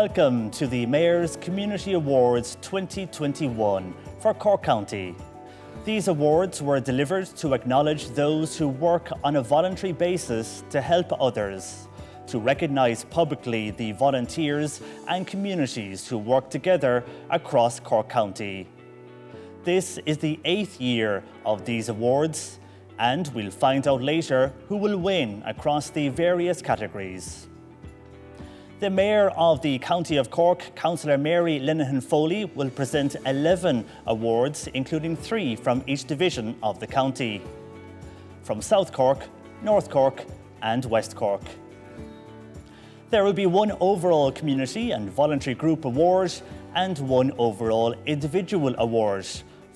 welcome to the Mayor's Community Awards 2021 for Cork County. These awards were delivered to acknowledge those who work on a voluntary basis to help others, to recognise publicly the volunteers and communities who work together across Cork County. This is the 8th year of these awards, and we'll find out later who will win across the various categories. The Mayor of the County of Cork, Councillor Mary Linehan Foley, will present 11 awards, including 3 from each division of the county, from South Cork, North Cork and West Cork. There will be 1 overall community and voluntary group award and 1 overall individual award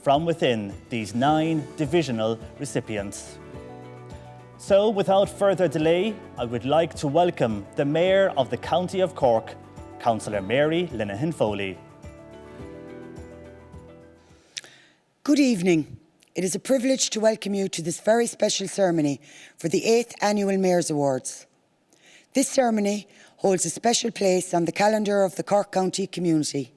from within these 9 divisional recipients. So, without further delay, I would like to welcome the Mayor of the County of Cork, Councillor Mary Linehan Foley. Good evening. It is a privilege to welcome you to this very special ceremony for the 8th Annual Mayor's Awards. This ceremony holds a special place on the calendar of the Cork County community.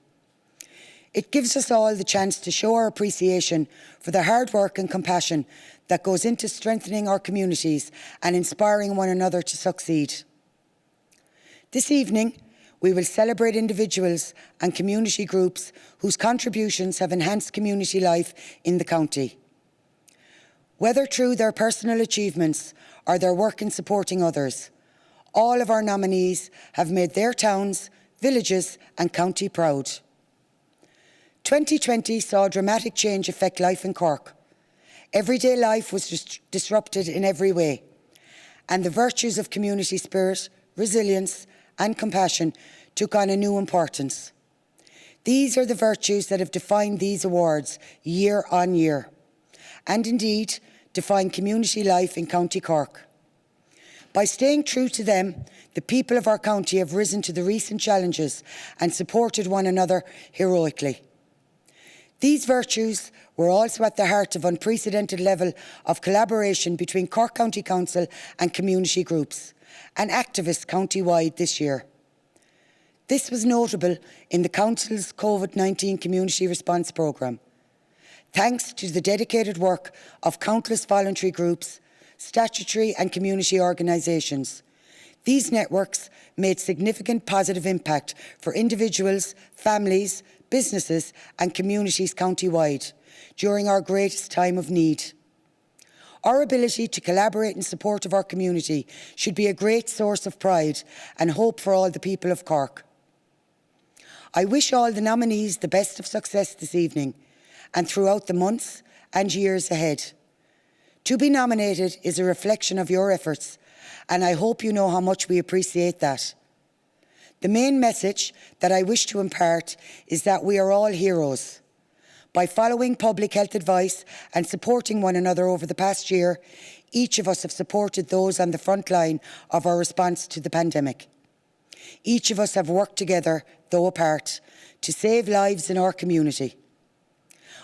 It gives us all the chance to show our appreciation for the hard work and compassion that goes into strengthening our communities and inspiring one another to succeed. This evening, we will celebrate individuals and community groups whose contributions have enhanced community life in the county. Whether through their personal achievements or their work in supporting others, all of our nominees have made their towns, villages and county proud. 2020 saw a dramatic change affect life in Cork. Everyday life was disrupted in every way, and the virtues of community spirit, resilience and compassion took on a new importance. These are the virtues that have defined these awards year on year, and indeed define community life in County Cork. By staying true to them, the people of our county have risen to the recent challenges and supported one another heroically. These virtues were also at the heart of unprecedented level of collaboration between Cork County Council and community groups and activists county-wide this year. This was notable in the Council's COVID-19 Community Response Programme. Thanks to the dedicated work of countless voluntary groups, statutory and community organisations, these networks made significant positive impact for individuals, families, businesses and communities county-wide during our greatest time of need. Our ability to collaborate in support of our community should be a great source of pride and hope for all the people of Cork. I wish all the nominees the best of success this evening and throughout the months and years ahead. To be nominated is a reflection of your efforts, and I hope you know how much we appreciate that. The main message that I wish to impart is that we are all heroes. By following public health advice and supporting one another over the past year, each of us have supported those on the front line of our response to the pandemic. Each of us have worked together, though apart, to save lives in our community.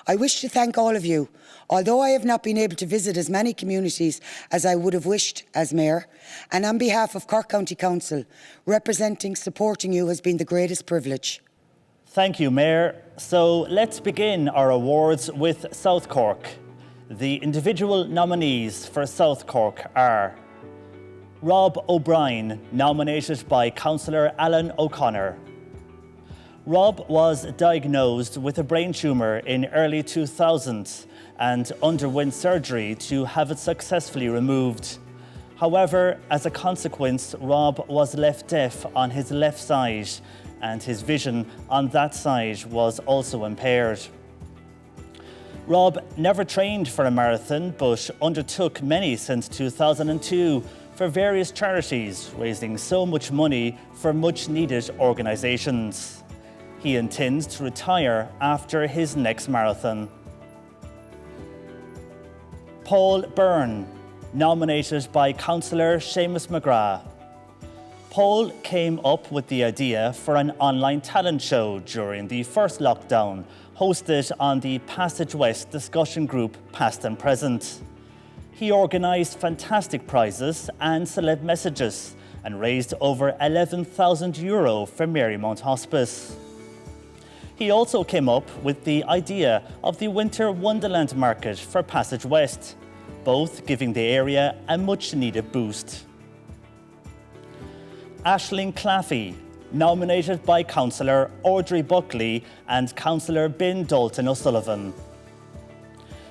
I wish to thank all of you. Although I have not been able to visit as many communities as I would have wished as Mayor, and on behalf of Cork County Council, supporting you has been the greatest privilege. Thank you, Mayor. So let's begin our awards with South Cork. The individual nominees for South Cork are Rob O'Brien, nominated by Councillor Alan O'Connor. Rob was diagnosed with a brain tumour in early 2000s and underwent surgery to have it successfully removed. However, as a consequence, Rob was left deaf on his left side and his vision on that side was also impaired. Rob never trained for a marathon but undertook many since 2002 for various charities, raising so much money for much needed organisations. He intends to retire after his next marathon. Paul Byrne, nominated by Councillor Seamus McGrath. Paul came up with the idea for an online talent show during the first lockdown, hosted on the Passage West discussion group Past and Present. He organised fantastic prizes and celeb messages and raised over €11,000 for Marymount Hospice. He also came up with the idea of the Winter Wonderland Market for Passage West, both giving the area a much-needed boost. Aisling Claffey, nominated by Councillor Audrey Buckley and Councillor Ben Dalton O'Sullivan.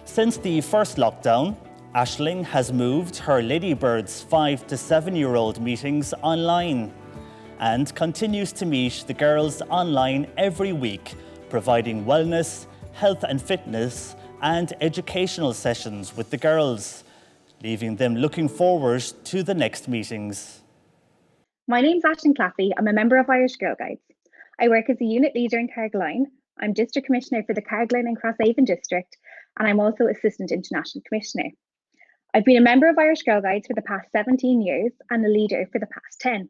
Since the first lockdown, Aisling has moved her Ladybirds 5 to 7-year-old meetings online and continues to meet the girls online every week, providing wellness, health and fitness and educational sessions with the girls, leaving them looking forward to the next meetings. My name's Aisling Claffey. I'm a member of Irish Girl Guides. I work as a unit leader in Carrigaline. I'm District Commissioner for the Carrigaline and Crosshaven District, and I'm also Assistant International Commissioner. I've been a member of Irish Girl Guides for the past 17 years and a leader for the past 10.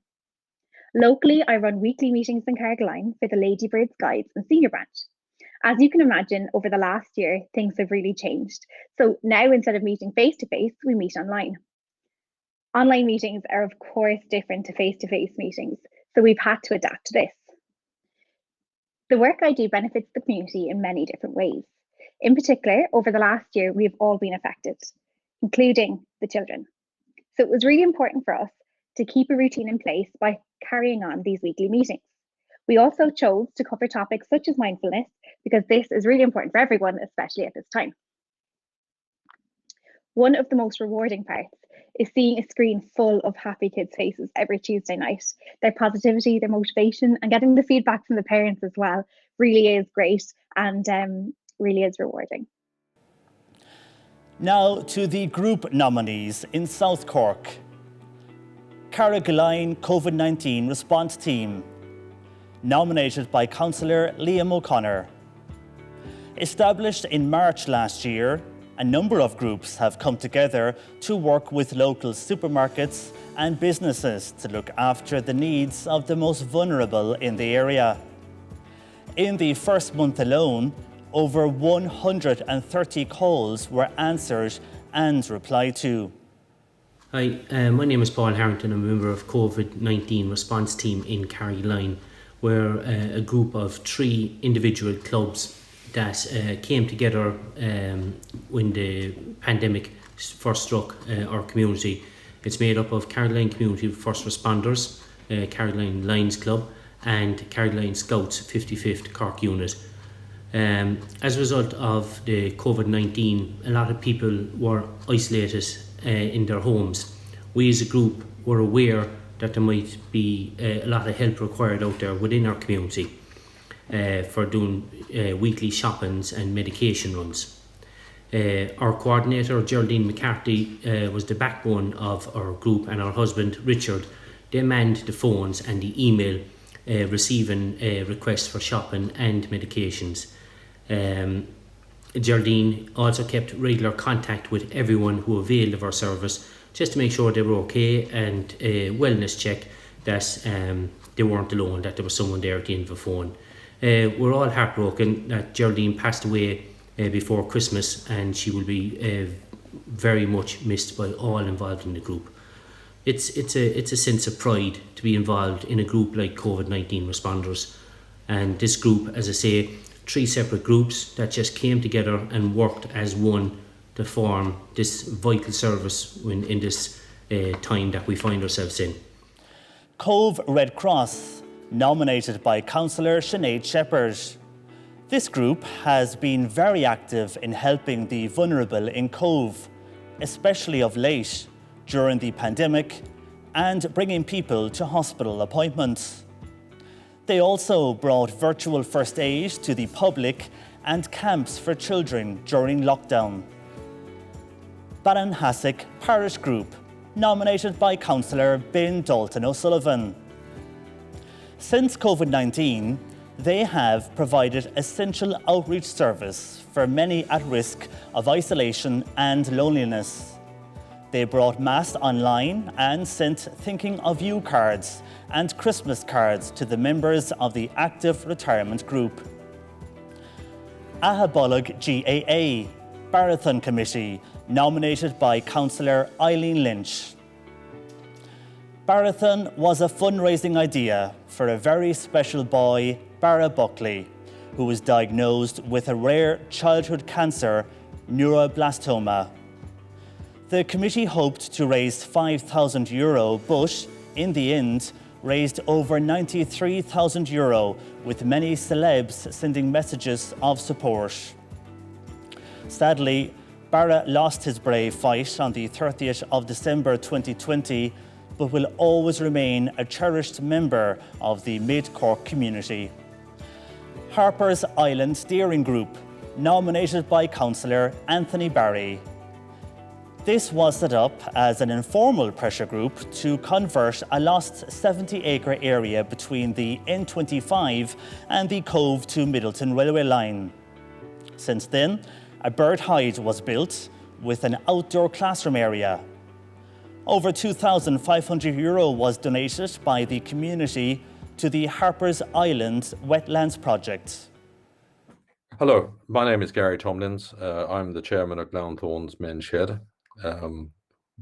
Locally, I run weekly meetings in Carrigaline for the Ladybirds Guides and Senior Branch. As you can imagine, over the last year, things have really changed. So now instead of meeting face-to-face, we meet online. Online meetings are of course different to face-to-face meetings, so we've had to adapt to this. The work I do benefits the community in many different ways. In particular, over the last year, we've all been affected, including the children. So it was really important for us to keep a routine in place by carrying on these weekly meetings. We also chose to cover topics such as mindfulness because this is really important for everyone, especially at this time. One of the most rewarding parts is seeing a screen full of happy kids' faces every Tuesday night. Their positivity, their motivation, and getting the feedback from the parents as well really is great and really is rewarding. Now to the group nominees in South Cork. Carrigaline COVID-19 Response Team, nominated by Councillor Liam O'Connor. Established in March last year, a number of groups have come together to work with local supermarkets and businesses to look after the needs of the most vulnerable in the area. In the first month alone, over 130 calls were answered and replied to. Hi, my name is Paul Harrington. I'm a member of COVID-19 Response Team in Carrigaline. We're a group of 3 individual clubs that came together when the pandemic first struck our community. It's made up of Carrigaline Community First Responders, Carrigaline Lions Club and Carrigaline Scouts 55th Cork Unit. As a result of the COVID-19, a lot of people were isolated in their homes. We as a group were aware that there might be a lot of help required out there within our community for doing weekly shoppings and medication runs. Our coordinator, Geraldine McCarthy, was the backbone of our group, and our husband, Richard, they manned the phones and the email receiving requests for shopping and medications. Geraldine also kept regular contact with everyone who availed of our service just to make sure they were okay, and a wellness check that they weren't alone, that there was someone there at the end of the phone. We're all heartbroken that Geraldine passed away before Christmas, and she will be very much missed by all involved in the group. It's a sense of pride to be involved in a group like COVID-19 Responders, and this group, as I say, 3 separate groups that just came together and worked as one to form this vital service in this time that we find ourselves in. Cove Red Cross, nominated by Councillor Sinead Shepherd. This group has been very active in helping the vulnerable in Cove, especially of late during the pandemic, and bringing people to hospital appointments. They also brought virtual first aid to the public and camps for children during lockdown. Ballinhassig Parish Group, nominated by Councillor Ben Dalton O'Sullivan. Since COVID-19, they have provided essential outreach service for many at risk of isolation and loneliness. They brought Mass online and sent Thinking of You cards and Christmas cards to the members of the Active Retirement Group. Ahabolog GAA, Marathon Committee, nominated by Councillor Eileen Lynch. Barrathon was a fundraising idea for a very special boy, Barra Buckley, who was diagnosed with a rare childhood cancer, neuroblastoma. The committee hoped to raise €5,000, but in the end, raised over €93,000, with many celebs sending messages of support. Sadly, Barra lost his brave fight on the 30th of December 2020, but will always remain a cherished member of the Mid-Cork community. Harper's Island Steering Group, nominated by Councillor Anthony Barry. This was set up as an informal pressure group to convert a lost 70-acre area between the N25 and the Cove to Middleton railway line. Since then, a bird hide was built with an outdoor classroom area. Over €2,500 was donated by the community to the Harper's Island Wetlands Project. Hello, my name is Gary Tomlins. I'm the chairman of Glanthorne's Men's Shed.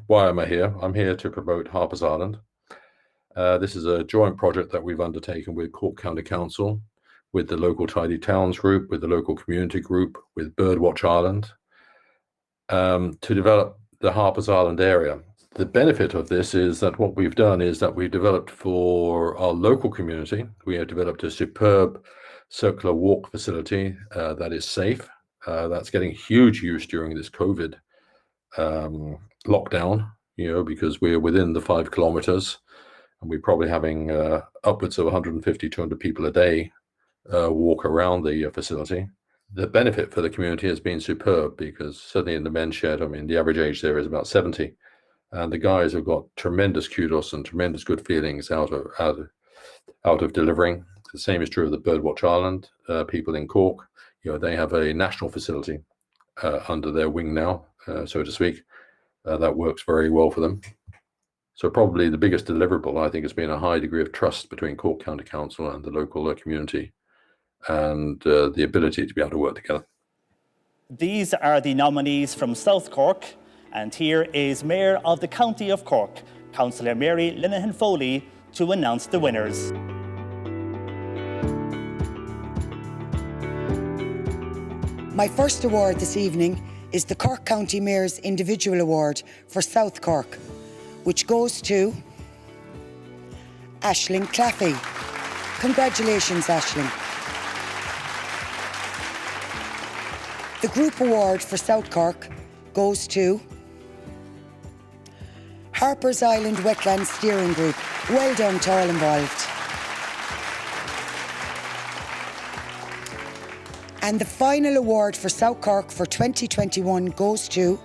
Why am I here? I'm here to promote Harper's Island. This is a joint project that we've undertaken with Cork County Council, with the local Tidy Towns group, with the local community group, with Birdwatch Ireland, to develop the Harper's Island area. The benefit of this is that what we've done is that we've developed for our local community, we have developed a superb circular walk facility that is safe. That's getting huge use during this COVID lockdown, because we're within the 5 kilometers and we're probably having upwards of 150, 200 people a day walk around the facility. The benefit for the community has been superb, because certainly in the men's shed, I mean, the average age there is about 70. And the guys have got tremendous kudos and tremendous good feelings out of delivering. The same is true of the Birdwatch Ireland people in Cork. They have a national facility under their wing now, so to speak. That works very well for them. So probably the biggest deliverable, I think, has been a high degree of trust between Cork County Council and the local community, and the ability to be able to work together. These are the nominees from South Cork. And here is Mayor of the County of Cork, Councillor Mary Linehan Foley, to announce the winners. My first award this evening is the Cork County Mayor's Individual Award for South Cork, which goes to Aisling Claffey. Congratulations, Aisling. The Group Award for South Cork goes to Harper's Island Wetlands Steering Group. Well done to all involved. And the final award for South Cork for 2021 goes to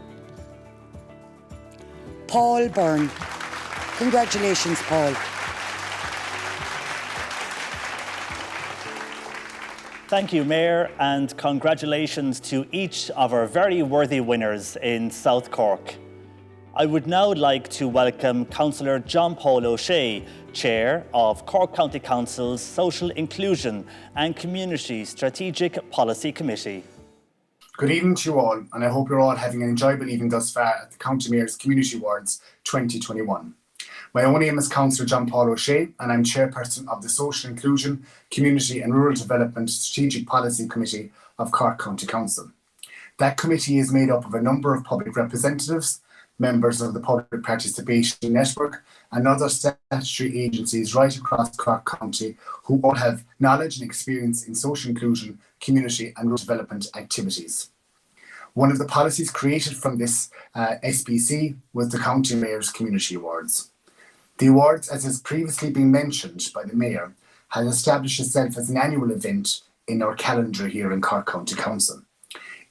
Paul Byrne. Congratulations, Paul. Thank you, Mayor, and congratulations to each of our very worthy winners in South Cork. I would now like to welcome Councillor John Paul O'Shea, Chair of Cork County Council's Social Inclusion and Community Strategic Policy Committee. Good evening to you all, and I hope you're all having an enjoyable evening thus far at the County Mayor's Community Awards 2021. My own name is Councillor John Paul O'Shea, and I'm Chairperson of the Social Inclusion, Community and Rural Development Strategic Policy Committee of Cork County Council. That committee is made up of a number of public representatives, members of the Public Participation Network, and other statutory agencies right across Cork County who all have knowledge and experience in social inclusion, community and rural development activities. One of the policies created from this SPC was the County Mayor's Community Awards. The awards, as has previously been mentioned by the Mayor, has established itself as an annual event in our calendar here in Cork County Council.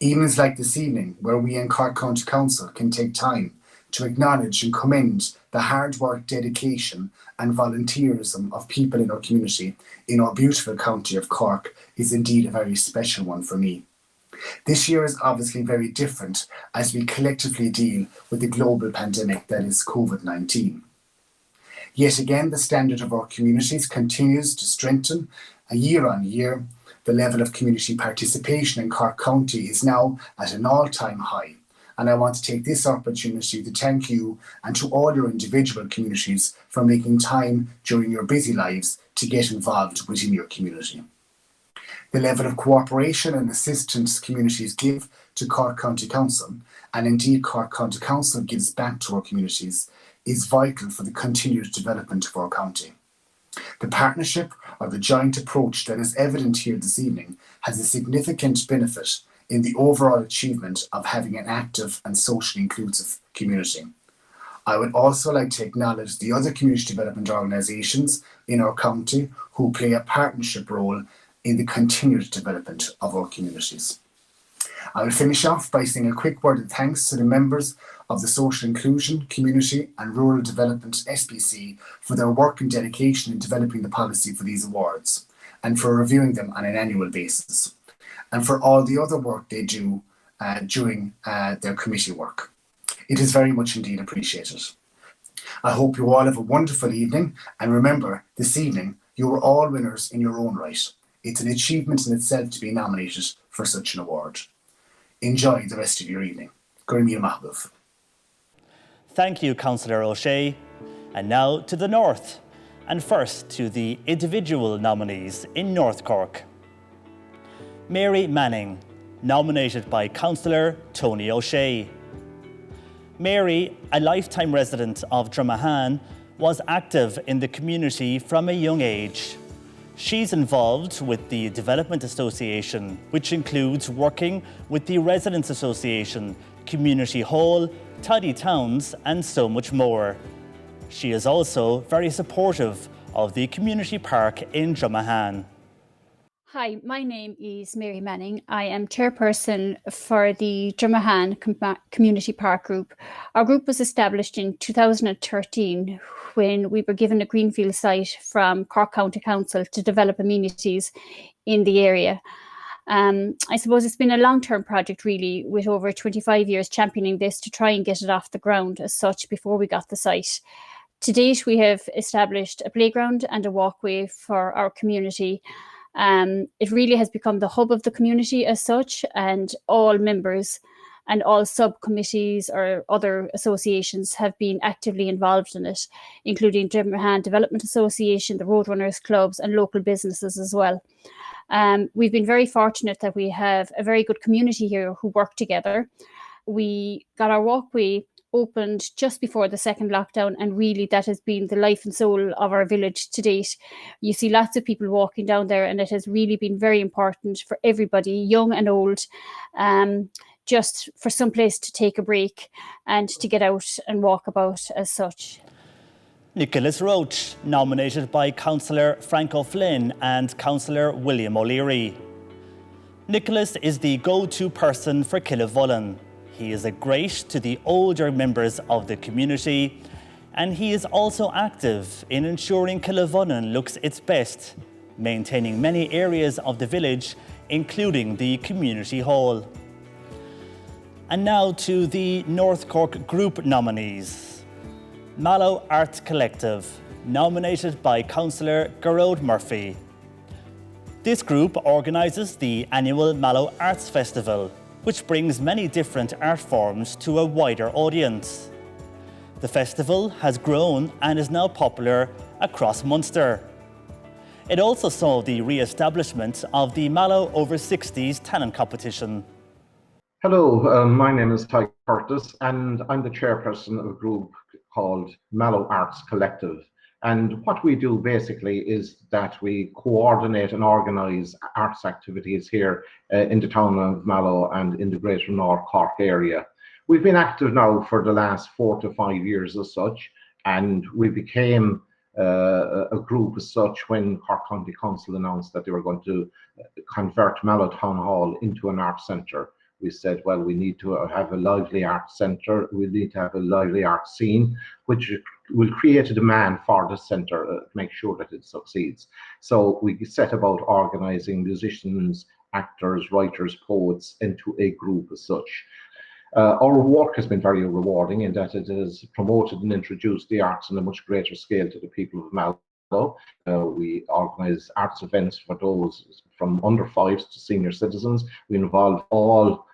Evenings like this evening, where we in Cork County Council can take time to acknowledge and commend the hard work, dedication and volunteerism of people in our community in our beautiful county of Cork, is indeed a very special one for me. This year is obviously very different as we collectively deal with the global pandemic that is COVID-19. Yet again, the standard of our communities continues to strengthen year on year. The level of community participation in Cork County is now at an all-time high, and I want to take this opportunity to thank you and to all your individual communities for making time during your busy lives to get involved within your community. The level of cooperation and assistance communities give to Cork County Council, and indeed Cork County Council gives back to our communities, is vital for the continued development of our county. The partnership or the joint approach that is evident here this evening has a significant benefit in the overall achievement of having an active and socially inclusive community. I would also like to acknowledge the other community development organisations in our county who play a partnership role in the continued development of our communities. I will finish off by saying a quick word of thanks to the members of the Social Inclusion, Community and Rural Development SPC for their work and dedication in developing the policy for these awards and for reviewing them on an annual basis, and for all the other work they do during their committee work. It is very much indeed appreciated. I hope you all have a wonderful evening, and remember, this evening you are all winners in your own right. It's an achievement in itself to be nominated for such an award. Enjoy the rest of your evening. Gurmia Mahbub. Thank you, Councillor O'Shea. And now to the north, and first to the individual nominees in North Cork. Mary Manning, nominated by Councillor Tony O'Shea. Mary, a lifetime resident of Dromahane, was active in the community from a young age. She's involved with the Development Association, which includes working with the Residents Association, Community Hall, Tidy Towns, and so much more. She is also very supportive of the community park in Dromahane. Hi, my name is Mary Manning. I am chairperson for the Dromahane Community Park Group. Our group was established in 2013 when we were given a greenfield site from Cork County Council to develop amenities in the area. I suppose it's been a long-term project really, with over 25 years championing this to try and get it off the ground as such before we got the site. To date, we have established a playground and a walkway for our community. It really has become the hub of the community as such, and all members and all subcommittees or other associations have been actively involved in it, including Dromahane Development Association, the Roadrunners Clubs and local businesses as well. We've been very fortunate that we have a very good community here who work together. We got our walkway opened just before the second lockdown, and really that has been the life and soul of our village to date. You see lots of people walking down there, and it has really been very important for everybody, young and old, just for some place to take a break and to get out and walk about as such. Nicholas Roach, nominated by Councillor Frank O'Flynn and Councillor William O'Leary. Nicholas is the go-to person for Killavullen. He is a great to the older members of the community, and he is also active in ensuring Killavullen looks its best, maintaining many areas of the village, including the community hall. And now to the North Cork Group nominees. Mallow Arts Collective, nominated by Councillor Gerard Murphy. This group organises the annual Mallow Arts Festival, which brings many different art forms to a wider audience. The festival has grown and is now popular across Munster. It also saw the re-establishment of the Mallow Over 60s talent competition. Hello, my name is Ty Curtis, and I'm the chairperson of a group called Mallow Arts Collective. And what we do basically is that we coordinate and organise arts activities here in the town of Mallow and in the greater North Cork area. We've been active now for the last 4 to 5 years as such, and we became a group as such when Cork County Council announced that they were going to convert Mallow Town Hall into an arts centre. We said, well, we need to have a lively arts centre, we need to have a lively art scene, which will create a demand for the centre to make sure that it succeeds. So we set about organising musicians, actors, writers, poets into a group as such. Our work has been very rewarding in that it has promoted and introduced the arts on a much greater scale to the people of Mallow. We organise arts events for those from under 5s to senior citizens. We involve all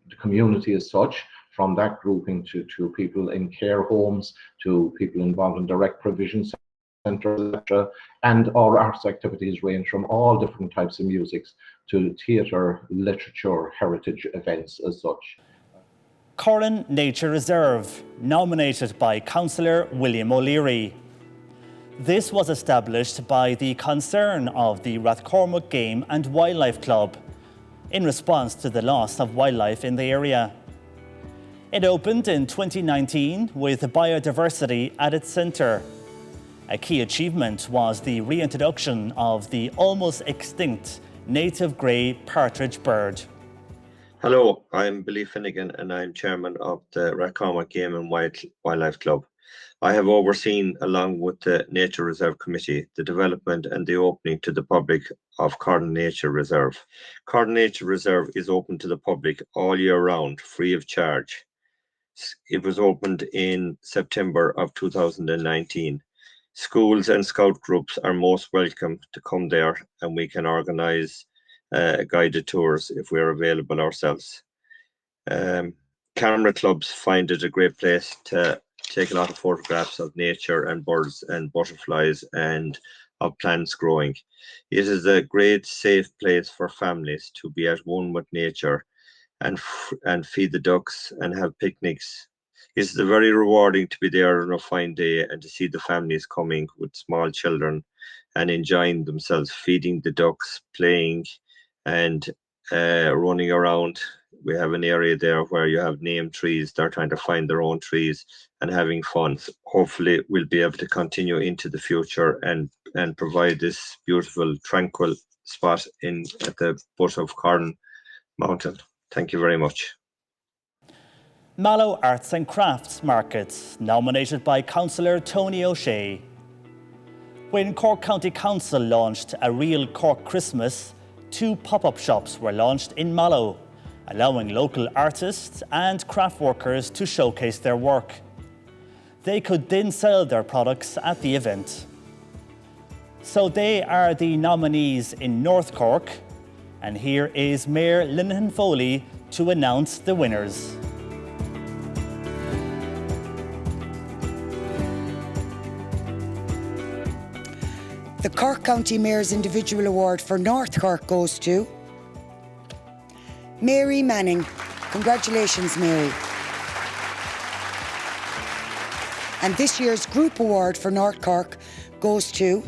the community as such, from that grouping to people in care homes, to people involved in direct provision centres, etc. And our arts activities range from all different types of musics to theatre, literature, heritage events as such. Cork Nature Reserve, nominated by Councillor William O'Leary. This was established by the concern of the Rathcormac Game and Wildlife Club in response to the loss of wildlife in the area. It opened in 2019 with biodiversity at its centre. A key achievement was the reintroduction of the almost extinct native grey partridge bird. Hello, I'm Billy Finnegan and I'm chairman of the Rathcormac Game and Wildlife Club. I have overseen, along with the Nature Reserve Committee, the development and the opening to the public of Cork Nature Reserve. Cork Nature Reserve is open to the public all year round, free of charge. It was opened in September of 2019. Schools and scout groups are most welcome to come there, and we can organise guided tours if we're available ourselves. Camera clubs find it a great place to take a lot of photographs of nature and birds and butterflies and of plants growing. It is a great safe place for families to be at one with nature and feed the ducks and have picnics. It's very rewarding to be there on a fine day and to see the families coming with small children and enjoying themselves, feeding the ducks, playing and running around. We have an area there where you have named trees. They're trying to find their own trees and having fun. Hopefully we'll be able to continue into the future and provide this beautiful, tranquil spot at the foot of Cork Mountain. Thank you very much. Mallow Arts and Crafts Markets, nominated by Councillor Tony O'Shea. When Cork County Council launched A Real Cork Christmas, 2 pop-up shops were launched in Mallow, allowing local artists and craft workers to showcase their work. They could then sell their products at the event. So they are the nominees in North Cork, and here is Mayor Linehan Foley to announce the winners. The Cork County Mayor's Individual Award for North Cork goes to Mary Manning. Congratulations, Mary. And this year's Group Award for North Cork goes to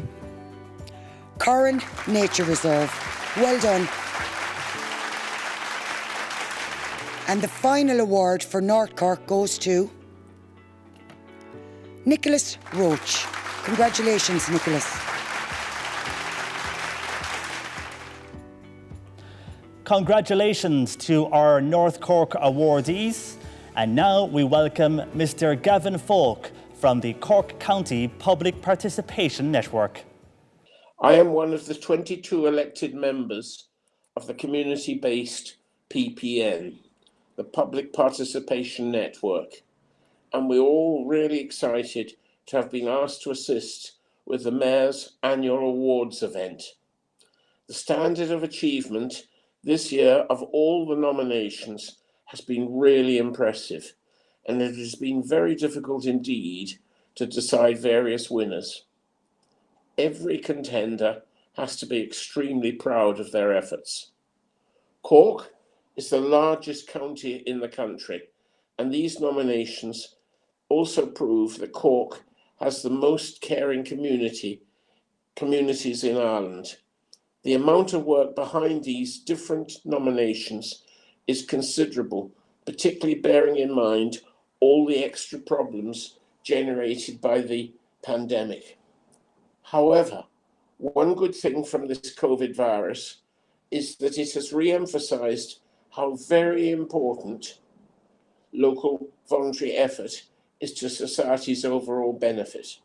Cork Nature Reserve. Well done. And the final award for North Cork goes to Nicholas Roach. Congratulations, Nicholas. Congratulations to our North Cork awardees. And now we welcome Mr. Gavin Falk from the Cork County Public Participation Network. I am one of the 22 elected members of the community-based PPN, the Public Participation Network, and we're all really excited to have been asked to assist with the Mayor's annual awards event. The standard of achievement this year of all the nominations has been really impressive, and it has been very difficult indeed to decide various winners. Every contender has to be extremely proud of their efforts. Cork is the largest county in the country, and these nominations also prove that Cork has the most caring communities in Ireland. The amount of work behind these different nominations is considerable, particularly bearing in mind all the extra problems generated by the pandemic. However, one good thing from this COVID virus is that it has re-emphasized how very important local voluntary effort is to society's overall benefit.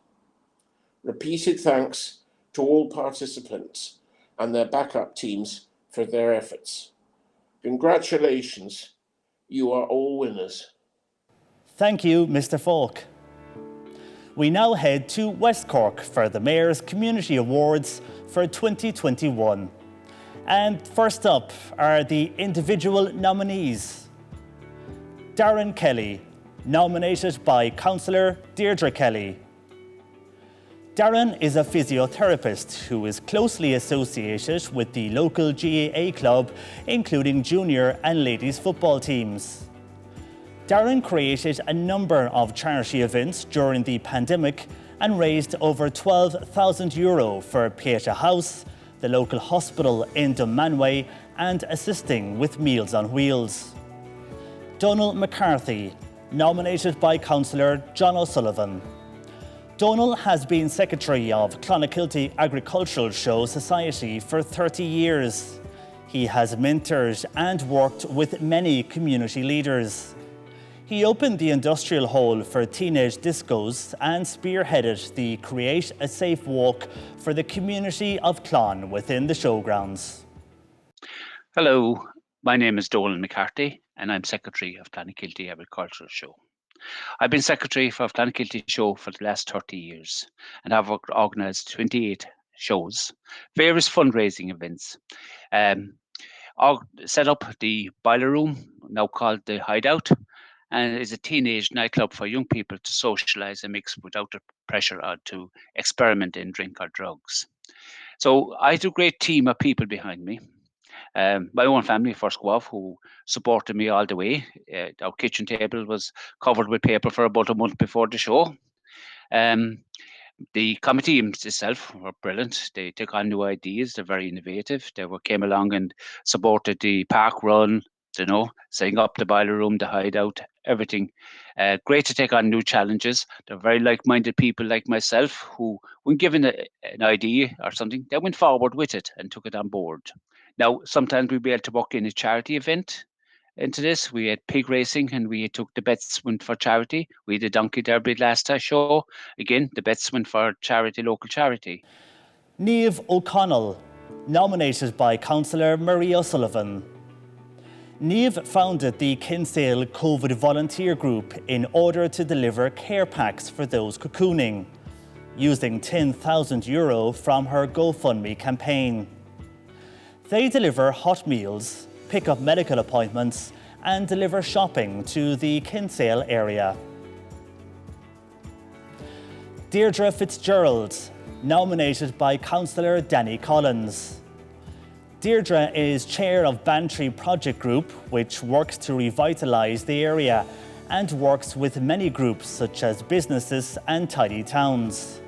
Repeated thanks to all participants and their backup teams for their efforts. Congratulations, you are all winners. Thank you, Mr. Falk. We now head to West Cork for the Mayor's Community Awards for 2021. And first up are the individual nominees. Darren Kelly, nominated by Councillor Deirdre Kelly. Darren is a physiotherapist who is closely associated with the local GAA club, including junior and ladies football teams. Darren created a number of charity events during the pandemic and raised over €12,000 for Pieta House, the local hospital in Dunmanway, and assisting with Meals on Wheels. Donal McCarthy, nominated by Councillor John O'Sullivan. Donal has been secretary of Clonakilty Agricultural Show Society for 30 years. He has mentored and worked with many community leaders. He opened the industrial hall for teenage discos and spearheaded the Create a Safe Walk for the community of Clon within the showgrounds. Hello, my name is Donal McCarthy and I'm Secretary of Clonakilty Agricultural Show. I've been Secretary of Clonakilty Show for the last 30 years and have organised 28 shows, various fundraising events, set up the Boiler Room, now called the Hideout, and is a teenage nightclub for young people to socialise and mix without the pressure to experiment in drink or drugs. So I have a great team of people behind me. My own family first go off, who supported me all the way. Our kitchen table was covered with paper for about a month before the show. The committee itself were brilliant. They took on new ideas. They're very innovative. They came along and supported the park run, setting up the Boiler Room, the Hideout, everything. Great to take on new challenges. They're very like-minded people like myself who, when given an idea or something, they went forward with it and took it on board. Now, sometimes we'll be able to work in a charity event into this. We had pig racing and we took the bets went for charity. We had a donkey derby last show. Again, the bets went for charity, local charity. Niamh O'Connell, nominated by Councillor Murray O'Sullivan. Niamh founded the Kinsale COVID volunteer group in order to deliver care packs for those cocooning, using €10,000 from her GoFundMe campaign. They deliver hot meals, pick up medical appointments, and deliver shopping to the Kinsale area. Deirdre Fitzgerald, nominated by Councillor Danny Collins. Deirdre is chair of Bantry Project Group, which works to revitalise the area and works with many groups such as businesses and tidy towns.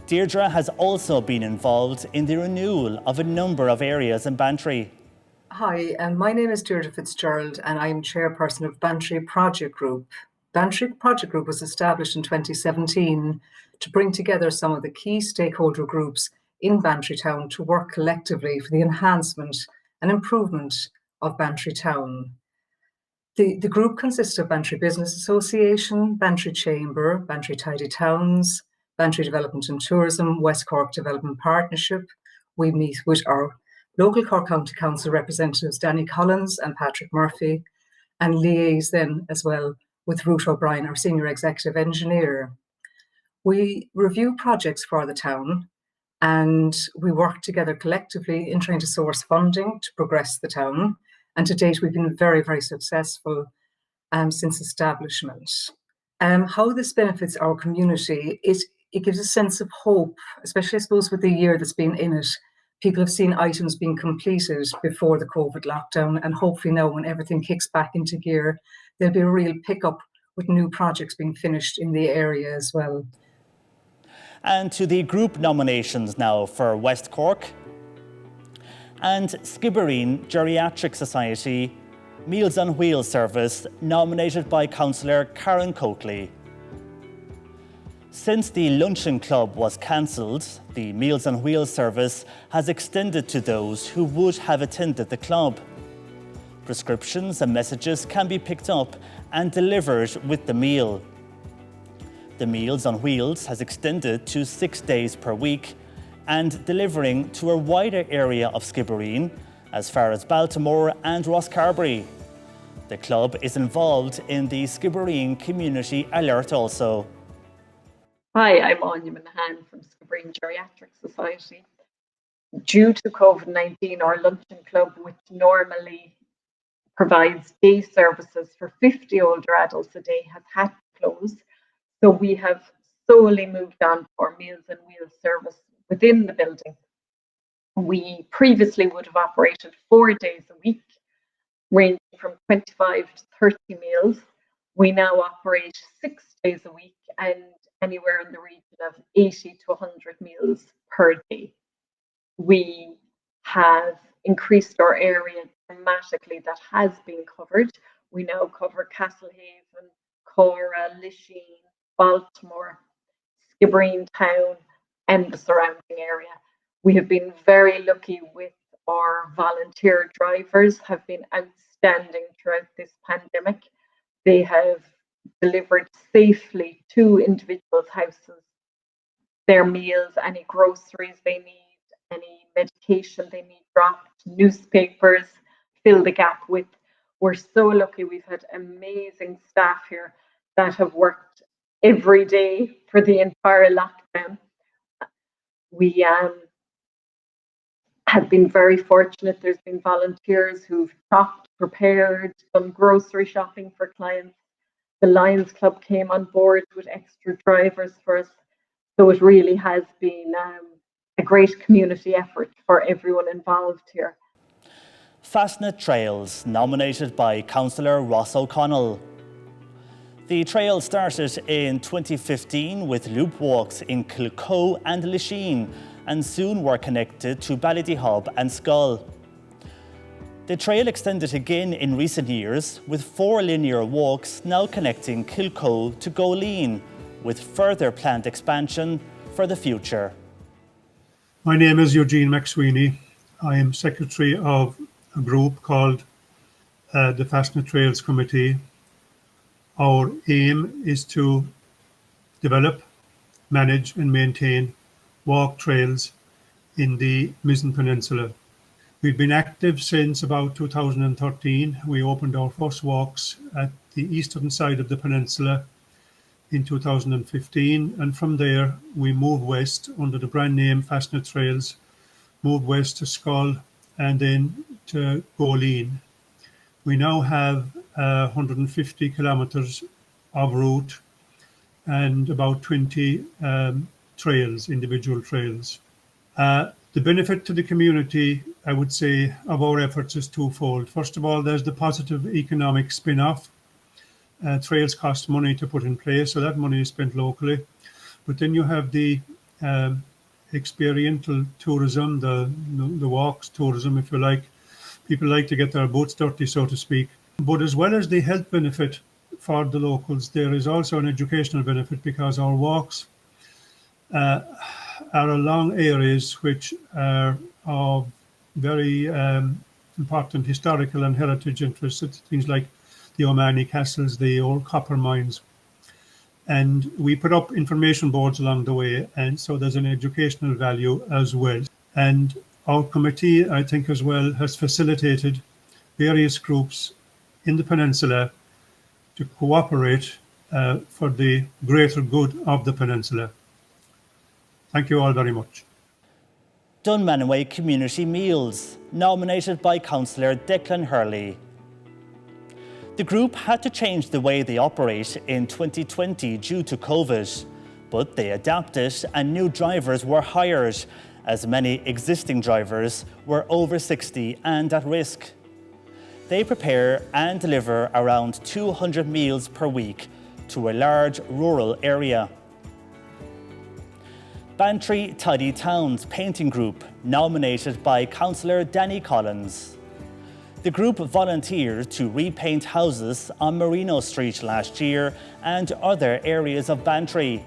Deirdre has also been involved in the renewal of a number of areas in Bantry. Hi, my name is Deirdre Fitzgerald and I'm chairperson of Bantry Project Group. Bantry Project Group was established in 2017 to bring together some of the key stakeholder groups in Bantry Town to work collectively for the enhancement and improvement of Bantry Town. The group consists of Bantry Business Association, Bantry Chamber, Bantry Tidy Towns, Bantry Development and Tourism, West Cork Development Partnership. We meet with our local Cork County Council representatives, Danny Collins and Patrick Murphy, and liaise then as well with Ruth O'Brien, our Senior Executive Engineer. We review projects for the town and we work together collectively in trying to source funding to progress the town. And to date, we've been very, very successful since establishment. How this benefits our community, it gives a sense of hope, especially I suppose with the year that's been in it. People have seen items being completed before the COVID lockdown, and hopefully now when everything kicks back into gear, there'll be a real pickup with new projects being finished in the area as well. And to the group nominations now for West Cork and Skibbereen Geriatric Society Meals on Wheels service, nominated by Councillor Karen Coakley. Since the Luncheon Club was cancelled, the Meals on Wheels service has extended to those who would have attended the club. Prescriptions and messages can be picked up and delivered with the meal. The Meals on Wheels has extended to 6 days per week and delivering to a wider area of Skibbereen, as far as Baltimore and Rosscarbery. The club is involved in the Skibbereen Community Alert also. Hi, I'm Anya Minahan from Skibbereen Geriatric Society. Due to COVID-19, our luncheon club, which normally provides day services for 50 older adults a day, has had to close. So we have solely moved on for Meals and Wheels service within the building. We previously would have operated 4 days a week, ranging from 25 to 30 meals. We now operate 6 days a week and anywhere in the region of 80 to 100 meals per day. We have increased our area dramatically that has been covered. We now cover Castlehaven, Cora, Lisheen, Baltimore, Skibbereen Town, and the surrounding area. We have been very lucky with our volunteer drivers, have been outstanding throughout this pandemic. They have delivered safely to individuals' houses their meals, any groceries they need, any medication they need dropped, newspapers, fill the gap with. We're so lucky. We've had amazing staff here that have worked every day for the entire lockdown. We have been very fortunate. There's been volunteers who've shopped, prepared, done grocery shopping for clients. The Lions Club came on board with extra drivers for us. So it really has been a great community effort for everyone involved here. Fastnet Trails, nominated by Councillor Ross O'Connell. The trail started in 2015 with loop walks in Kilcoe and Lisheen, and soon were connected to Ballydehob and Schull. The trail extended again in recent years, with 4 linear walks now connecting Kilcoe to Goleen, with further planned expansion for the future. My name is Eugene McSweeney. I am secretary of a group called the Fastnet Trails Committee. Our aim is to develop, manage and maintain walk trails in the Mizen Peninsula. We've been active since about 2013. We opened our first walks at the eastern side of the peninsula in 2015, and from there we moved west under the brand name Fastnet Trails, moved west to Schull and then to Goleen. We now have 150 kilometers of route and about 20 trails, individual trails. The benefit to the community, I would say, of our efforts is twofold. First of all, there's the positive economic spin-off. Trails cost money to put in place, so that money is spent locally. But then you have the experiential tourism, the walks tourism, if you like. People like to get their boots dirty, so to speak. But as well as the health benefit for the locals, there is also an educational benefit, because our walks are along areas which are of very important historical and heritage interests, things like the Omani castles, the old copper mines. And we put up information boards along the way, and so there's an educational value as well. And our committee, I think as well, has facilitated various groups in the peninsula to cooperate for the greater good of the peninsula. Thank you all very much. Dunmanway Community Meals, nominated by Councillor Declan Hurley. The group had to change the way they operate in 2020 due to COVID, but they adapted and new drivers were hired, as many existing drivers were over 60 and at risk. They prepare and deliver around 200 meals per week to a large rural area. Bantry Tidy Towns Painting Group, nominated by Councillor Danny Collins. The group volunteered to repaint houses on Merino Street last year and other areas of Bantry.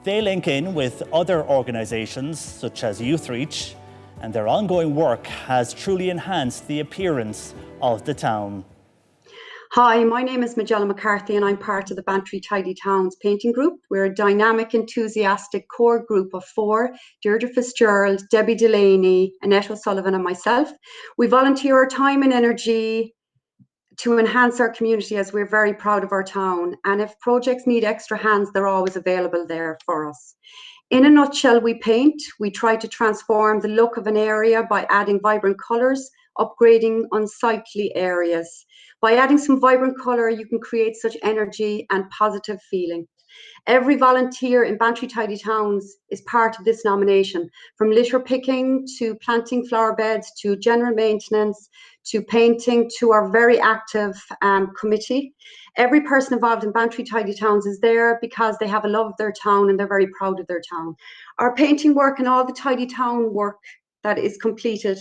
They link in with other organisations such as Youth Reach, and their ongoing work has truly enhanced the appearance of the town. Hi, my name is Majella McCarthy and I'm part of the Bantry Tidy Towns Painting Group. We're a dynamic, enthusiastic core group of 4, Deirdre Fitzgerald, Debbie Delaney, Annette O'Sullivan and myself. We volunteer our time and energy to enhance our community, as we're very proud of our town. And if projects need extra hands, they're always available there for us. In a nutshell, we paint. We try to transform the look of an area by adding vibrant colours, upgrading unsightly areas. By adding some vibrant colour, you can create such energy and positive feeling. Every volunteer in Bantry Tidy Towns is part of this nomination, from litter picking to planting flower beds to general maintenance to painting to our very active committee. Every person involved in Bantry Tidy Towns is there because they have a love of their town and they're very proud of their town. Our painting work and all the Tidy Town work that is completed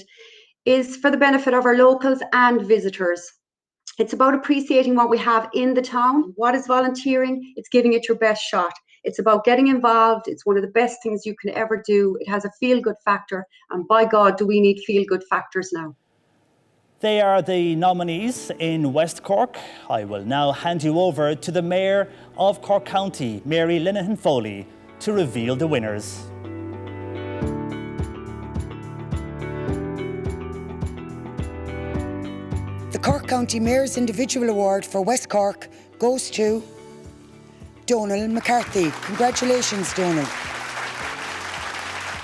is for the benefit of our locals and visitors. It's about appreciating what we have in the town. What is volunteering? It's giving it your best shot. It's about getting involved. It's one of the best things you can ever do. It has a feel-good factor, and by God, do we need feel-good factors now. They are the nominees in West Cork. I will now hand you over to the Mayor of Cork County, Mary Linehan Foley, to reveal the winners. The Cork County Mayor's Individual Award for West Cork goes to Donal McCarthy. Congratulations, Donal.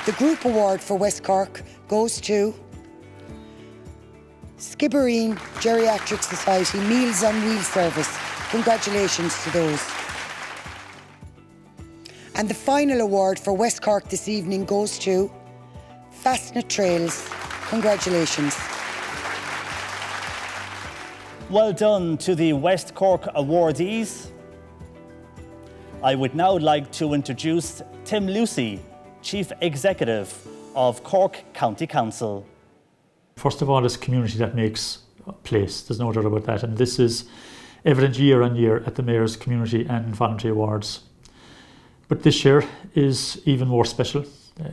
The Group Award for West Cork goes to Skibbereen Geriatric Society Meals on Wheels Service. Congratulations to those. And the final award for West Cork this evening goes to Fastnet Trails. Congratulations. Well done to the West Cork awardees. I would now like to introduce Tim Lucy, Chief Executive of Cork County Council. First of all, it's community that makes a place, there's no doubt about that, and this is evident year on year at the Mayor's Community and Voluntary Awards. But this year is even more special.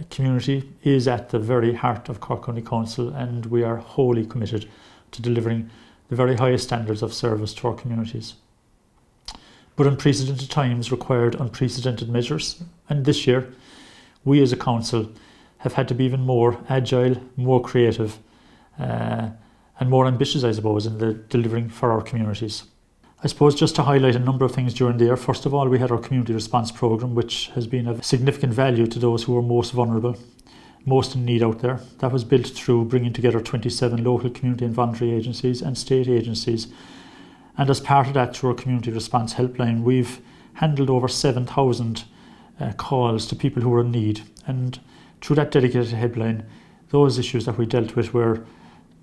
Community is at the very heart of Cork County Council, and we are wholly committed to delivering the very highest standards of service to our communities. But unprecedented times required unprecedented measures, and this year we as a council have had to be even more agile, more creative and more ambitious, I suppose, in the delivering for our communities. I suppose just to highlight a number of things during the year. First of all, we had our community response programme, which has been of significant value to those who are most vulnerable, most in need out there. That was built through bringing together 27 local community and voluntary agencies and state agencies. And as part of that, through our community response helpline, we've handled over 7,000 calls to people who are in need. And through that dedicated helpline, those issues that we dealt with were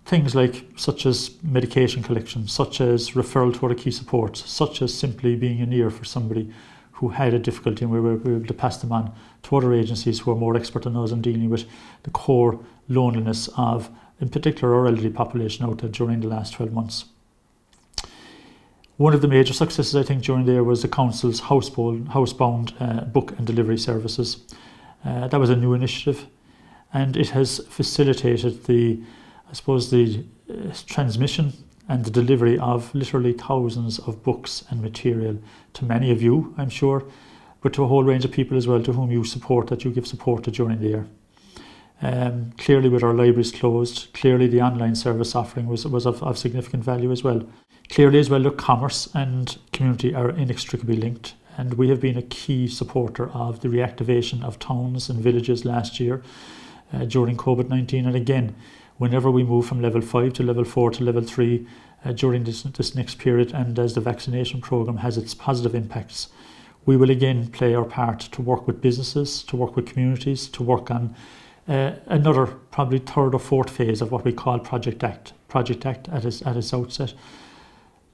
things like such as medication collection, such as referral to other key supports, such as simply being an ear for somebody who had a difficulty, and we were able to pass them on to other agencies who are more expert than us in dealing with the core loneliness of, in particular, our elderly population out there during the last 12 months. One of the major successes, I think, during the year was the Council's housebound book and delivery services. That was a new initiative, and it has facilitated the transmission and the delivery of literally thousands of books and material to many of you, I'm sure, but to a whole range of people as well to whom you support, that you give support to during the year. Clearly, with our libraries closed, clearly the online service offering was of significant value as well. Clearly as well, look, commerce and community are inextricably linked, and we have been a key supporter of the reactivation of towns and villages last year during COVID-19, and again, whenever we move from level 5 to level 4 to level 3 during this next period, and as the vaccination programme has its positive impacts, we will again play our part to work with businesses, to work with communities, to work on another probably third or fourth phase of what we call Project Act. Project Act at its outset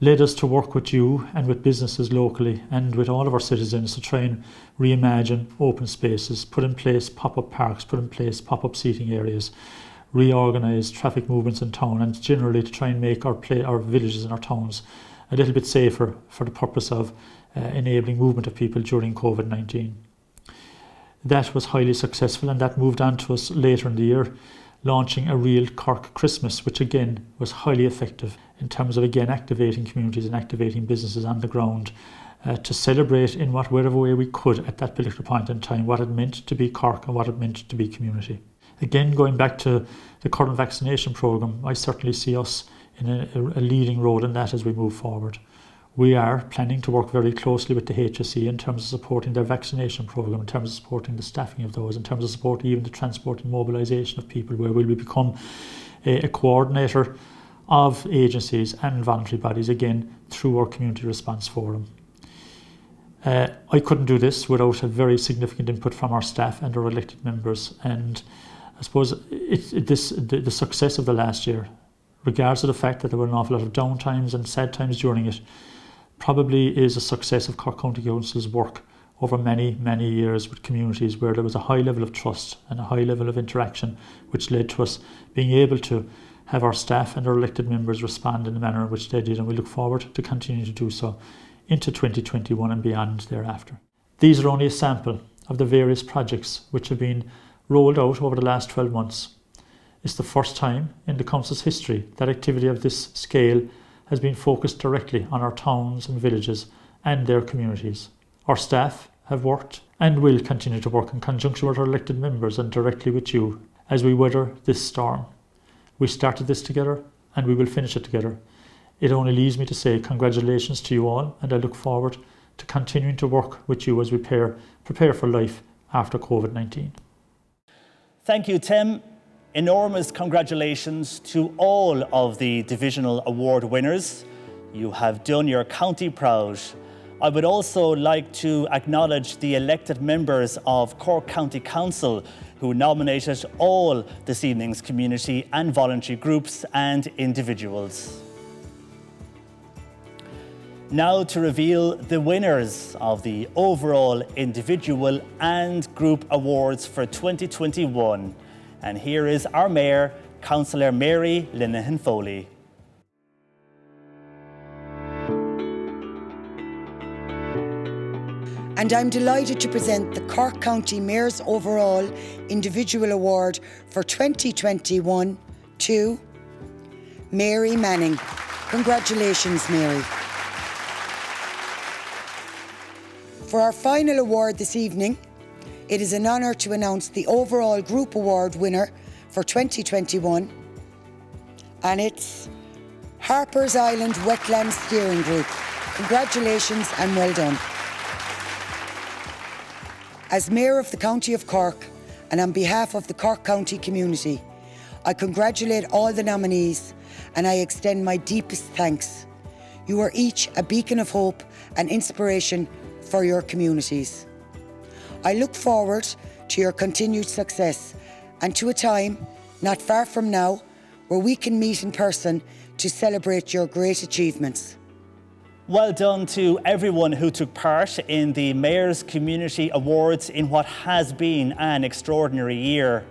led us to work with you and with businesses locally and with all of our citizens to try and reimagine open spaces, put in place pop-up parks, put in place pop-up seating areas, reorganise traffic movements in town, and generally to try and make our villages and our towns a little bit safer for the purpose of enabling movement of people during COVID-19. That was highly successful, and that moved on to us later in the year, launching a real Cork Christmas, which again was highly effective in terms of again activating communities and activating businesses on the ground to celebrate in whatever way we could at that particular point in time what it meant to be Cork and what it meant to be community. Again, going back to the current vaccination programme, I certainly see us in a leading role in that as we move forward. We are planning to work very closely with the HSE in terms of supporting their vaccination programme, in terms of supporting the staffing of those, in terms of supporting even the transport and mobilisation of people, where we will become a coordinator of agencies and voluntary bodies, again, through our Community Response Forum. I couldn't do this without a very significant input from our staff and our elected members, and I suppose the success of the last year, regardless of the fact that there were an awful lot of downtimes and sad times during it, probably is a success of Cork County Council's work over many, many years with communities where there was a high level of trust and a high level of interaction, which led to us being able to have our staff and our elected members respond in the manner in which they did, and we look forward to continuing to do so into 2021 and beyond thereafter. These are only a sample of the various projects which have been rolled out over the last 12 months. It's the first time in the Council's history that activity of this scale has been focused directly on our towns and villages and their communities. Our staff have worked and will continue to work in conjunction with our elected members and directly with you as we weather this storm. We started this together and we will finish it together. It only leaves me to say congratulations to you all, and I look forward to continuing to work with you as we prepare for life after COVID-19. Thank you, Tim. Enormous congratulations to all of the divisional award winners. You have done your county proud. I would also like to acknowledge the elected members of Cork County Council who nominated all this evening's community and voluntary groups and individuals. Now to reveal the winners of the overall individual and group awards for 2021. And here is our Mayor, Councillor Mary Linehan Foley. And I'm delighted to present the Cork County Mayor's Overall Individual Award for 2021 to Mary Manning. Congratulations, Mary. For our final award this evening, it is an honour to announce the overall group award winner for 2021, and it's Harper's Island Wetlands Steering Group. Congratulations and well done. As Mayor of the County of Cork, and on behalf of the Cork County community, I congratulate all the nominees and I extend my deepest thanks. You are each a beacon of hope and inspiration for your communities. I look forward to your continued success and to a time not far from now where we can meet in person to celebrate your great achievements. Well done to everyone who took part in the Mayor's Community Awards in what has been an extraordinary year.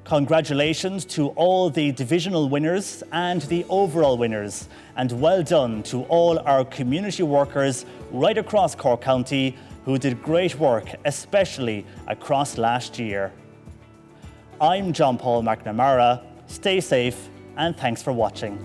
Congratulations to all the divisional winners and the overall winners, and well done to all our community workers right across Cork County who did great work, especially across last year. I'm John Paul McNamara. Stay safe and thanks for watching.